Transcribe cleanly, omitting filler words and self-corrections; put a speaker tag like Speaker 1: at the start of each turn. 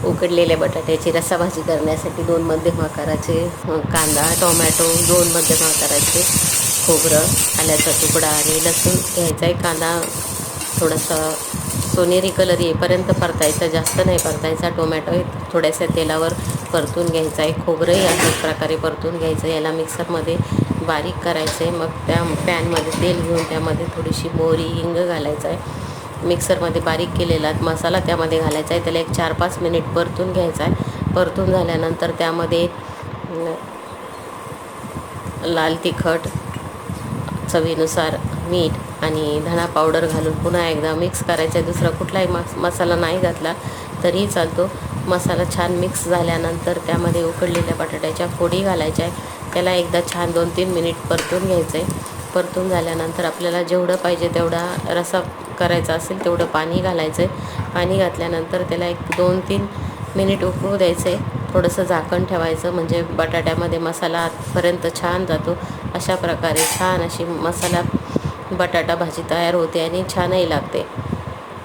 Speaker 1: उकडलेल्या बटाट्याची रस्साभाजी करण्यासाठी 2 मध्यम आकाराचे कांदा, टोमॅटो, 2 मध्यम आकाराचे खोबरं, आल्याचा तुकडा आणि लसूण घ्यायचा आहे. कांदा थोडासा सोनेरी कलर येईपर्यंत परतायचा, जास्त नाही परतायचा. टोमॅटो थोड्याशा तेलावर परतून घ्यायचा आहे. खोबरंही अशाच प्रकारे परतून घ्यायचं. याला मिक्सरमध्ये बारीक करायचं आहे. मग त्या पॅनमध्ये तेल घेऊन त्यामध्ये थोडीशी मोहरी, हिंग घालायचं आहे. मिक्सरमध्ये बारीक केलेला मसाला त्यामध्ये घालायचा आहे. त्याला एक 4-5 मिनिट परतून घ्यायचा आहे. परतून झाल्यानंतर त्यामध्ये लाल तिखट, चवीनुसार मीठ आणि धणा पावडर घालून पुन्हा एकदा मिक्स करायचं आहे. दुसरा कुठलाही मसाला नाही घातला तरीही चालतो. मसाला छान मिक्स झाल्यानंतर त्यामध्ये उकडलेल्या बटाट्याच्या फोडी घालायच्या आहे. त्याला एकदा छान 2-3 मिनिट परतून घ्यायचं आहे. परतून झाल्यानंतर आपल्याला जेवढं पाहिजे तेवढा रस्सा करायचा असेल तेवढं पाणी घालायचं आहे. पाणी घातल्यानंतर त्याला एक 2-3 मिनिट उकळू द्यायचं आहे. थोडंसं झाकण ठेवायचं म्हणजे बटाट्यामध्ये मसाला आतपर्यंत छान जातो. अशा प्रकारे छान अशी मसाला बटाटा भाजी तयार होते आणि छानही लागते.